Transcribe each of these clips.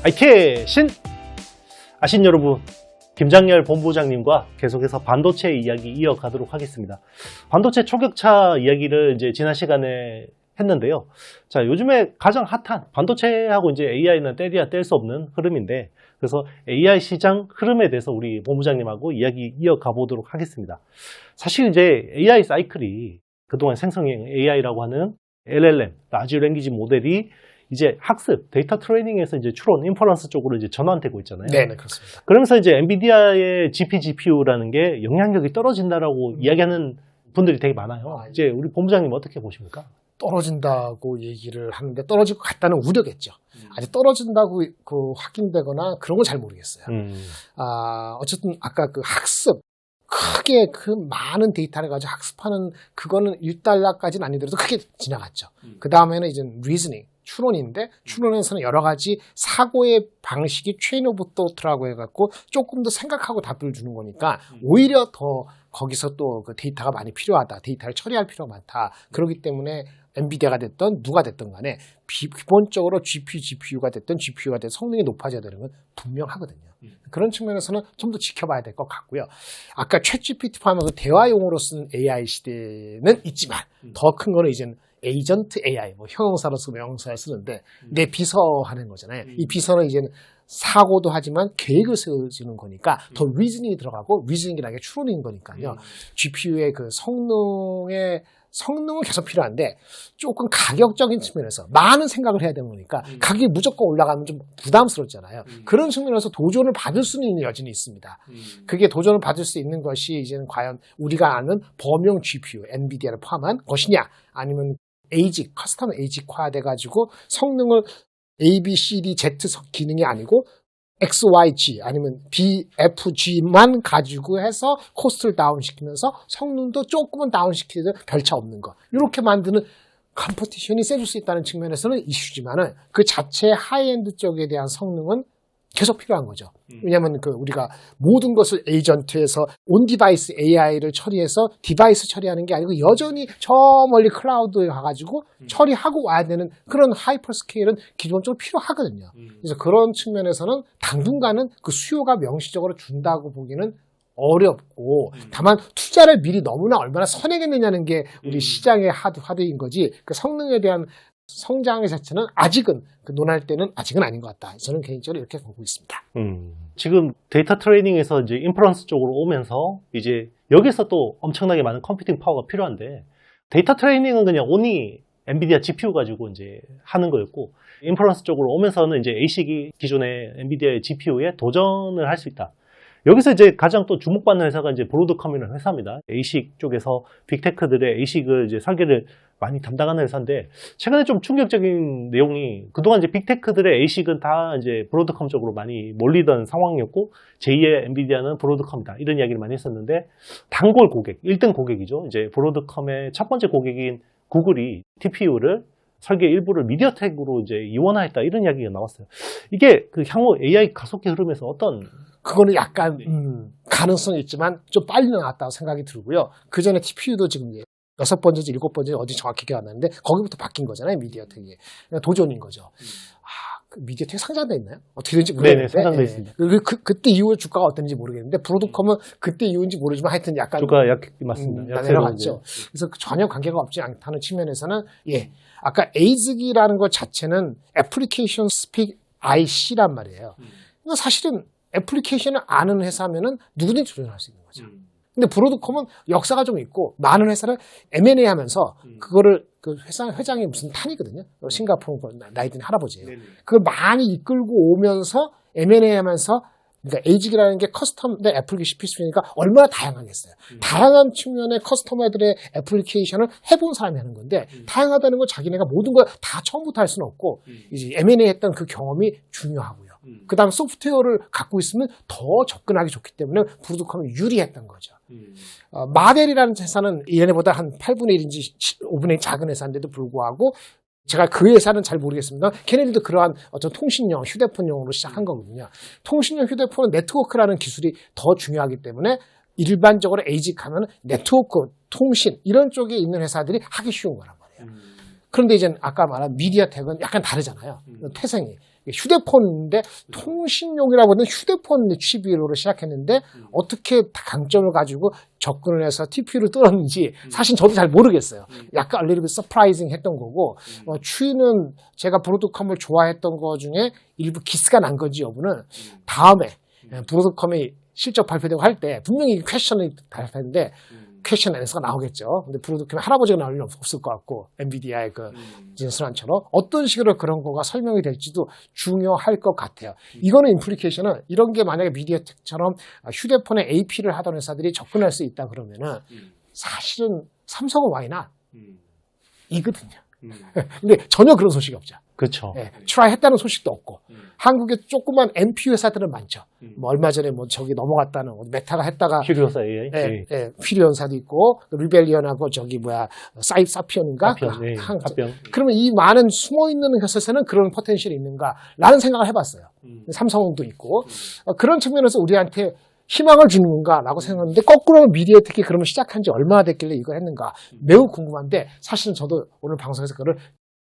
IT의 신! 아신 여러분, 김장렬 본부장님과 계속해서 반도체 이야기 이어가도록 하겠습니다. 반도체 초격차 이야기를 이제 지난 시간에 했는데요. 자, 요즘에 가장 핫한 반도체하고 이제 AI는 떼야 뗄 수 없는 흐름인데, 그래서 AI 시장 흐름에 대해서 우리 본부장님하고 이야기 이어가 보도록 하겠습니다. 사실 이제 AI 사이클이 그동안 생성형 AI라고 하는 LLM, 라지 랭귀지 모델이 이제 학습, 데이터 트레이닝에서 이제 추론, 인퍼런스 쪽으로 이제 전환되고 있잖아요. 네, 그렇습니다. 그러면서 이제 엔비디아의 GPGPU라는 게 영향력이 떨어진다라고 이야기하는 분들이 되게 많아요. 이제 우리 본부장님 어떻게 보십니까? 떨어진다고 얘기를 하는데 떨어질 것 같다는 우려겠죠. 아직 떨어진다고 확인되거나 그런 건 잘 모르겠어요. 어쨌든 아까 그 학습, 크게 그 많은 데이터를 가지고 학습하는 그거는 1달러까지는 아니더라도 크게 지나갔죠. 그 다음에는 이제 리즈닝, 추론인데 추론에서는 여러 가지 사고의 방식이 체인 오브 토트라고 해갖고 조금 더 생각하고 답을 주는 거니까 오히려 더 거기서 또 그 데이터가 많이 필요하다. 데이터를 처리할 필요가 많다. 그렇기 때문에 엔비디아가 됐던 누가 됐던 간에 기본적으로 GPU가 됐던 GPU가 됐던 성능이 높아져야 되는 건 분명하거든요. 그런 측면에서는 좀 더 지켜봐야 될 것 같고요. 아까 챗GPT 포함해서 대화용으로 쓴 AI 시대는 있지만 더 큰 거는 이제는 에이전트 AI, 뭐 형용사로서 명사를 쓰는데 내 비서 하는 거잖아요. 이 비서는 이제는 사고도 하지만 계획을 세워주는 거니까 더 리즈닝이 들어가고 리즈닝이라는 게 추론인 거니까요. GPU의 그 성능은 계속 필요한데 조금 가격적인 측면에서 많은 생각을 해야 되는 거니까 가격이 무조건 올라가면 좀 부담스럽잖아요. 그런 측면에서 도전을 받을 수는 있는 여지는 있습니다. 그게 도전을 받을 수 있는 것이 이제는 과연 우리가 아는 범용 GPU, 엔비디아를 포함한 것이냐 아니면 ASIC, 커스텀 ASIC화 돼가지고 성능을 A, B, C, D, Z 기능이 아니고 X, Y, G 아니면 B, F, G만 가지고 해서 코스트를 다운시키면서 성능도 조금은 다운시키는 별차 없는 거. 이렇게 만드는 컴피티션이 세질 수 있다는 측면에서는 이슈지만은 그 자체 하이엔드 쪽에 대한 성능은 계속 필요한 거죠. 왜냐하면 우리가 모든 것을 에이전트에서 온 디바이스 AI를 처리해서 디바이스 처리하는 게 아니고 여전히 저 멀리 클라우드에 가가지고 처리하고 와야 되는 그런 하이퍼 스케일은 기본적으로 필요하거든요. 그래서 그런 측면에서는 당분간은 그 수요가 명시적으로 준다고 보기는 어렵고 다만 투자를 미리 너무나 얼마나 선행했느냐는 게 우리 시장의 하드인 거지 그 성능에 대한 성장의 자체는 아직은 논할 때는 아직은 아닌 것 같다. 저는 개인적으로 이렇게 보고 있습니다. 지금 데이터 트레이닝에서 이제 인퍼런스 쪽으로 오면서 이제 여기서 또 엄청나게 많은 컴퓨팅 파워가 필요한데 데이터 트레이닝은 그냥 온리 엔비디아 GPU 가지고 이제 하는 거였고 인퍼런스 쪽으로 오면서는 이제 ASIC이 기존의 엔비디아의 GPU에 도전을 할 수 있다. 여기서 이제 가장 또 주목받는 회사가 이제 브로드컴이라는 회사입니다. ASIC 쪽에서 빅테크들의 ASIC을 이제 설계를 많이 담당하는 회사인데 최근에 좀 충격적인 내용이 그동안 이제 빅테크들의 ASIC은 다 이제 브로드컴 쪽으로 많이 몰리던 상황이었고 제2의 엔비디아는 브로드컴이다 이런 이야기를 많이 했었는데 단골 고객, 1등 고객이죠. 이제 브로드컴의 첫 번째 고객인 구글이 TPU를 설계 일부를 미디어텍으로 이제 이원화했다 이런 이야기가 나왔어요. 이게 그 향후 AI 가속기 흐름에서 어떤 그거는 약간 가능성이 있지만 좀 빨리 나왔다고 생각이 들고요. 그 전에 TPU도 지금 6번째인지 7번째인지 어디 정확히 기억 안 나는데 거기부터 바뀐 거잖아요. 미디어텍이. 도전인 거죠. 그 미디어텍 상장돼 있나요? 어떻게 된지 모르겠는데. 네네, 상장돼 있습니다. 그때 이후에 주가가 어땠는지 모르겠는데 브로드컴은 그때 이후인지 모르지만 하여튼 약간 주가 맞습니다. 내려갔죠. 그래서 전혀 관계가 없지 않다는 측면에서는 아까 ASIC이라는 것 자체는 애플리케이션 스픽 IC란 말이에요. 그러니까 사실은 애플리케이션을 아는 회사면은 누구든지 도전할 수 있는 거죠. 근데 브로드컴은 역사가 좀 있고 많은 회사를 M&A 하면서 그거를 그 회장이 무슨 탄이거든요. 싱가포르 나이 든 할아버지예요. 그걸 많이 이끌고 오면서 M&A 하면서 그러니까 ASIC이라는 게 커스텀 애플리케이션 PC니까 얼마나 다양하겠어요. 다양한 측면의 커스터머들의 애플리케이션을 해본 사람이 하는 건데 다양하다는 건 자기네가 모든 걸 다 처음부터 할 수는 없고 이제 M&A 했던 그 경험이 중요하고요. 그 다음 소프트웨어를 갖고 있으면 더 접근하기 좋기 때문에 브로드컴이 유리했던 거죠. 마벨이라는 회사는 얘네보다 한 8분의 1인지 5분의 1 작은 회사인데도 불구하고 제가 그 회사는 잘 모르겠습니다. 걔네들도 그러한 어떤 통신용, 휴대폰용으로 시작한 거거든요. 통신용 휴대폰은 네트워크라는 기술이 더 중요하기 때문에 일반적으로 ASIC 하면 네트워크, 통신 이런 쪽에 있는 회사들이 하기 쉬운 거란 말이에요. 그런데 이제 아까 말한 미디어텍은 약간 다르잖아요. 태생이. 휴대폰인데 통신용이라고는 휴대폰 칩으로 시작했는데 어떻게 강점을 가지고 접근을 해서 TPU를 뚫었는지 사실 저도 잘 모르겠어요. 약간 얼리를 서프라이징 했던 거고 추이는 제가 브로드컴을 좋아했던 거 중에 일부 기스가 난 건지 여부는 다음에 브로드컴이 실적 발표되고 할 때 분명히 퀘션이 달 텐데 퀘션 앤서가 나오겠죠. 근데 브로드컴의 할아버지가 나올 일은 없을 것 같고 엔비디아의 그 진순환처럼 어떤 식으로 그런 거가 설명이 될지도 중요할 것 같아요. 이거는 임플리케이션은 이런 게 만약에 미디어텍처럼 휴대폰에 AP를 하던 회사들이 접근할 수 있다 그러면은 사실은 삼성은 와이나 이거든요. 근데 전혀 그런 소식이 없죠. 그렇죠. 예, 트라이 했다는 소식도 없고 한국에 조그만 NPU 회사들은 많죠. 뭐 얼마 전에 뭐 저기 넘어갔다는 메타가 했다가 퓨리오사 AI. 퓨리온사도 있고 리벨리언하고 저기 뭐야 사피언인가? 사피언. 그러면 이 많은 숨어 있는 회사에서는 그런 포텐셜이 있는가라는 생각을 해봤어요. 삼성도 있고 그런 측면에서 우리한테 희망을 주는 건가라고 생각했는데 거꾸로 미디어텍이 그러면 시작한 지 얼마나 됐길래 이걸 했는가 매우 궁금한데 사실은 저도 오늘 방송에서 그걸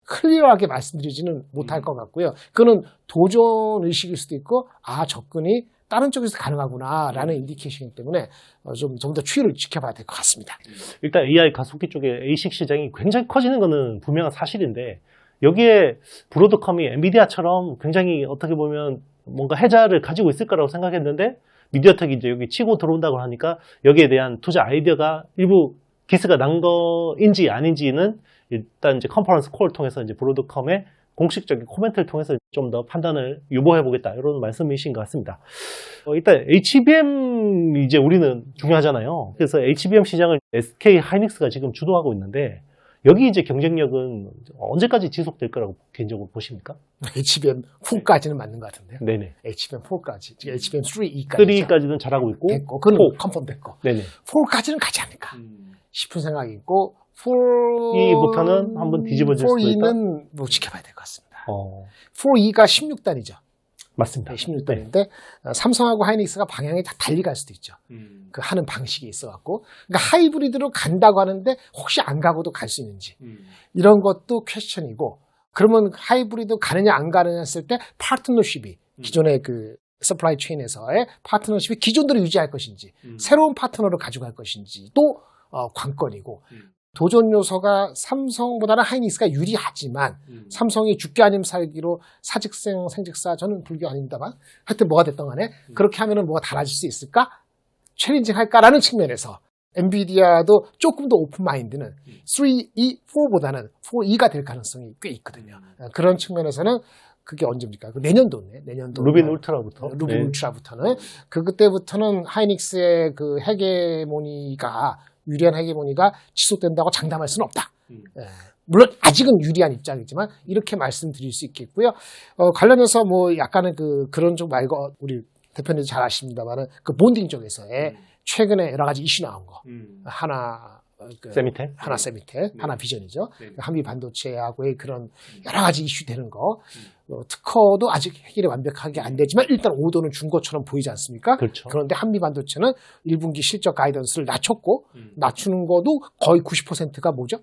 클리어하게 말씀드리지는 못할 것 같고요. 그거는 도전 의식일 수도 있고 접근이 다른 쪽에서 가능하구나라는 인디케이션이기 때문에 좀 더 추이를 지켜봐야 될 것 같습니다. 일단 AI 가속기 쪽에 ASIC 시장이 굉장히 커지는 것은 분명한 사실인데 여기에 브로드컴이 엔비디아처럼 굉장히 어떻게 보면 뭔가 해자를 가지고 있을 거라고 생각했는데 미디어텍이 이제 여기 치고 들어온다고 하니까 여기에 대한 투자 아이디어가 일부 기스가 난 거인지 아닌지는 일단 이제 컨퍼런스 콜을 통해서 이제 브로드컴의 공식적인 코멘트를 통해서 좀 더 판단을 유보해 보겠다 이런 말씀이신 것 같습니다. 일단 HBM 이제 우리는 중요하잖아요. 그래서 HBM 시장을 SK 하이닉스가 지금 주도하고 있는데 여기 이제 경쟁력은 언제까지 지속될 거라고 개인적으로 보십니까? HBM4까지는 맞는 것 같은데요. 네네. HBM4까지, 지금 HBM3까지. 3까지는 잘하고 있고. 됐고, 그건 컨펌 됐고. 네네. 4까지는 가지 않을까 싶은 생각이 있고, 4E부터는 한번 뒤집어질 수도 있다. 4E는 뭐 지켜봐야 될 것 같습니다. 4E가 16단이죠. 맞습니다. 16단인데 삼성하고 하이닉스가 방향이 다 달리 갈 수도 있죠. 그 하는 방식이 있어갖고 그러니까 하이브리드로 간다고 하는데 혹시 안 가고도 갈 수 있는지 이런 것도 퀘스천이고 그러면 하이브리드 가느냐 안 가느냐 했을 때 파트너십이 기존의 그 서플라이 체인에서의 파트너십이 기존대로 유지할 것인지 새로운 파트너를 가져갈 것인지 또 관건이고 도전 요소가 삼성보다는 하이닉스가 유리하지만 삼성이 죽기 아니면 살기로 사직생 생직사 저는 불교 아닙니다만 하여튼 뭐가 됐던 간에 그렇게 하면은 뭐가 달라질 수 있을까? 챌린징 할까라는 측면에서 엔비디아도 조금 더 오픈 마인드는 3E, 4보다는 4E가 될 가능성이 꽤 있거든요. 그런 측면에서는 그게 언제입니까? 내년도네. 내년도. 루빈 울트라부터. 루빈 울트라부터는 그때부터는 하이닉스의 그 헤게모니가 유리한 헤게모니가 지속된다고 장담할 수는 없다. 물론 아직은 유리한 입장이지만 이렇게 말씀드릴 수 있겠고요. 관련해서 뭐 약간은 그런 쪽 말고 우리 대표님도 잘 아십니다만은 그 본딩 쪽에서의 최근에 여러 가지 이슈 나온 거 하나 세미텍, 하나 세미텍, 하나 비전이죠. 한미 반도체하고의 그런 여러 가지 이슈 되는 거 특허도 아직 해결이 완벽하게 안 되지만 일단 오더는 준 것처럼 보이지 않습니까? 그렇죠. 그런데 한미 반도체는 1분기 실적 가이던스를 낮췄고 낮추는 것도 거의 90%가 뭐죠?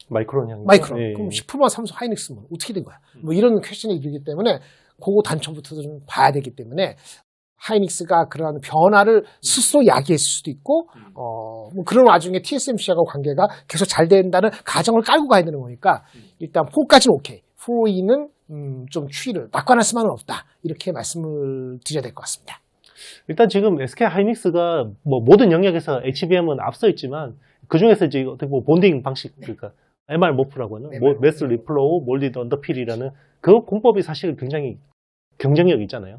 마이크론 향. 마이크론. 그럼 10%만 삼성 하이닉스면 어떻게 된 거야? 뭐 이런 퀘션이 들기 때문에 그거 단초부터 좀 봐야 되기 때문에 하이닉스가 그러한 변화를 스스로 야기했을 수도 있고, 뭐 그런 와중에 TSMC하고 관계가 계속 잘 된다는 가정을 깔고 가야 되는 거니까, 일단 4까지는 오케이. 4E는 좀 추이를 낙관할 수만은 없다. 이렇게 말씀을 드려야 될 것 같습니다. 일단 지금 SK 하이닉스가 뭐 모든 영역에서 HBM은 앞서 있지만, 그 중에서 이제 어떻게 보면 본딩 방식, 그러니까 MR 모프라고 하는, 매스 리플로우, 몰디드 언더필이라는 그 공법이 사실 굉장히 경쟁력이 있잖아요.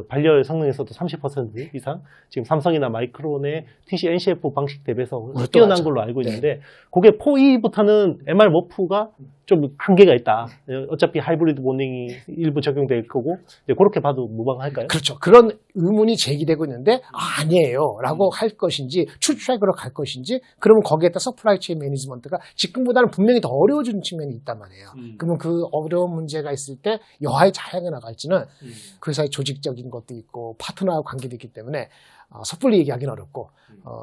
발열 성능에서도 30% 이상 지금 삼성이나 마이크론의 TC NCF 방식 대비해서 뛰어난 걸로 알고 있는데 그게 4E부터는 MR 머프가 좀 한계가 있다. 어차피 하이브리드 본딩이 일부 적용될 거고 이제 그렇게 봐도 무방할까요? 그렇죠. 그런 의문이 제기되고 있는데 아니에요 라고 할 것인지 출트랙으로 갈 것인지 그러면 거기에다 서플라이 체인 매니지먼트가 지금보다는 분명히 더 어려워지는 측면이 있단 말이에요. 그러면 그 어려운 문제가 있을 때 여하에 잘 해나갈지는 그 회사의 조직적인 것도 있고 파트너와 관계도 있기 때문에 섣불리 얘기하기는 어렵고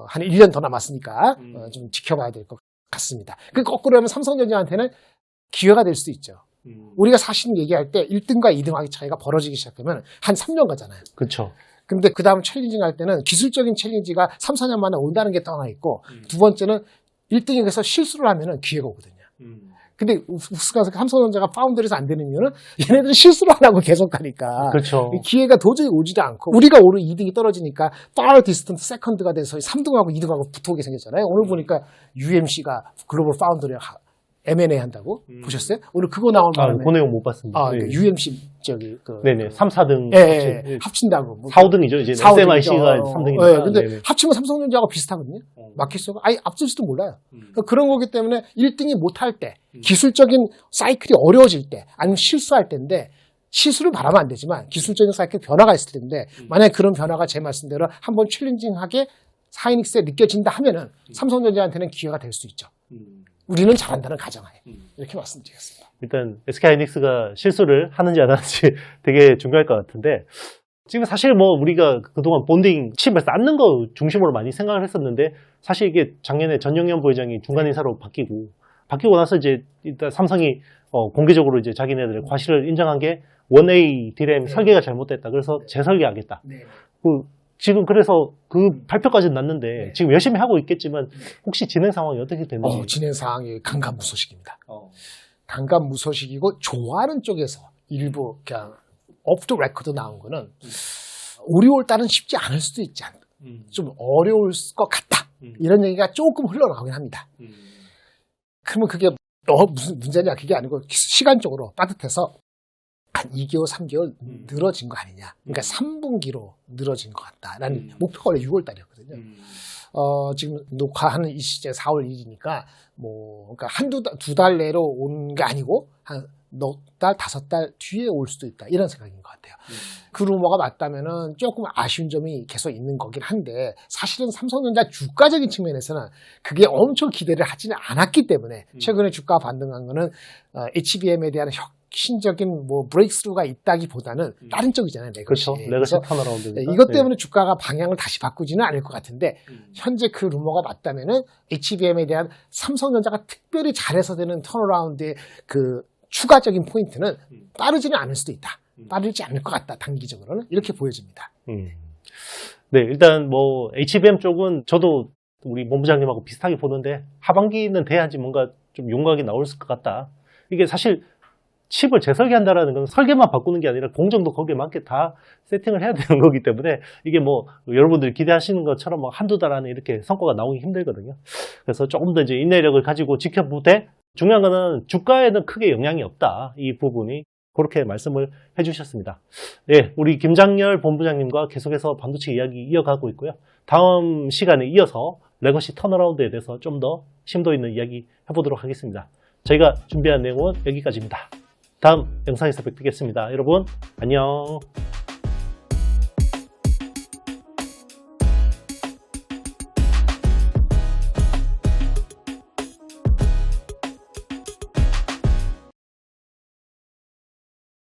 한 1년 더 남았으니까 좀 지켜봐야 될 것 같습니다. 그 거꾸로 하면 삼성전자한테는 기회가 될 수도 있죠. 우리가 사실 얘기할 때 1등과 2등하기 차이가 벌어지기 시작하면 한 3년 가잖아요. 그렇죠. 근데 그 다음 챌린징 할 때는 기술적인 챌린지가 3, 4년 만에 온다는 게 또 하나 있고, 두 번째는 1등에서 실수를 하면은 기회가 오거든요. 근데 우스가서 삼성전자가 파운드에서 안 되는 이유는 얘네들은 실수를 안 하고 계속 가니까. 그렇죠. 기회가 도저히 오지도 않고, 우리가 오늘 2등이 떨어지니까 far distant second가 돼서 3등하고 2등하고 붙어오게 생겼잖아요. 오늘 보니까 UMC가 글로벌 파운드를 M&A 한다고 보셨어요? 오늘 그거 나온 바람에 그 내용 못 봤습니다. 그 UMC 네네. 3, 4등. 합친다고. 4, 5등이죠. 이제 4, 5등이죠. SMIC가 3등이니까. 근데 합치면 삼성전자하고 비슷하거든요. 마켓수가 아예 앞질지도 몰라요. 그러니까 그런 거기 때문에 1등이 못할 때, 기술적인 사이클이 어려워질 때, 아니면 실수할 때인데, 실수를 바라면 안 되지만 기술적인 사이클 변화가 있을 텐데, 만약에 그런 변화가 제 말씀대로 한번 챌린징하게 하이닉스에 느껴진다 하면은 삼성전자한테는 기회가 될 수 있죠. 우리는 잘한다는 가정하에. 이렇게 말씀드리겠습니다. 일단 SK하이닉스가 실수를 하는지 안 하는지 되게 중요할 것 같은데, 지금 사실 뭐 우리가 그동안 본딩 칩을 쌓는 거 중심으로 많이 생각을 했었는데, 사실 이게 작년에 전영현 부회장이 중간 인사로 바뀌고 나서 이제 일단 삼성이 공개적으로 이제 자기네들의 과실을 인정한 게 1A DRAM 설계가 잘못됐다. 그래서 재설계하겠다. 지금 그래서 그 발표까지는 났는데 지금 열심히 하고 있겠지만 혹시 진행 상황이 어떻게 되는지. 진행 상황이 강간무소식입니다. 강간무소식이고 좋아하는 쪽에서 일부 그냥 오프 더 레코드 나온 거는 우리 올 딸은 쉽지 않을 수도 있지 않나. 좀 어려울 것 같다. 이런 얘기가 조금 흘러나오긴 합니다. 그러면 그게 무슨 문제냐 그게 아니고 시간적으로 빠듯해서 한 2개월, 3개월 늘어진 거 아니냐. 그러니까 3분기로 늘어진 것 같다라는 목표가 원래 6월 달이었거든요. 지금 녹화하는 이 시제 4월 1일이니까 그러니까 두 달 내로 온 게 아니고 한 4달, 5달 뒤에 올 수도 있다. 이런 생각인 것 같아요. 그 루머가 맞다면은 조금 아쉬운 점이 계속 있는 거긴 한데, 사실은 삼성전자 주가적인 측면에서는 그게 엄청 기대를 하지는 않았기 때문에 최근에 주가 반등한 거는 HBM에 대한 혁신적인 브레이크스루가 있다기보다는 다른 쪽이잖아요. 그렇죠. 레거시 턴어라운드. 이것 때문에 주가가 방향을 다시 바꾸지는 않을 것 같은데, 현재 그 루머가 맞다면은 HBM에 대한 삼성전자가 특별히 잘해서 되는 턴어라운드의 그 추가적인 포인트는 빠르지는 않을 수도 있다. 빠르지 않을 것 같다. 단기적으로는 이렇게 보여집니다. 네, 일단 HBM 쪽은 저도 우리 본부장님하고 비슷하게 보는데 하반기는 돼야지 뭔가 좀 용각이 나올 것 같다. 이게 사실 칩을 재설계한다라는 건 설계만 바꾸는 게 아니라 공정도 거기에 맞게 다 세팅을 해야 되는 거기 때문에 이게 여러분들이 기대하시는 것처럼 한두 달 안에 이렇게 성과가 나오기 힘들거든요. 그래서 조금 더 이제 인내력을 가지고 지켜보되, 중요한 거는 주가에는 크게 영향이 없다. 이 부분이 그렇게 말씀을 해주셨습니다. 네, 우리 김장렬 본부장님과 계속해서 반도체 이야기 이어가고 있고요. 다음 시간에 이어서 레거시 턴어라운드에 대해서 좀 더 심도 있는 이야기 해보도록 하겠습니다. 저희가 준비한 내용은 여기까지입니다. 다음 영상에서 뵙겠습니다. 여러분 안녕.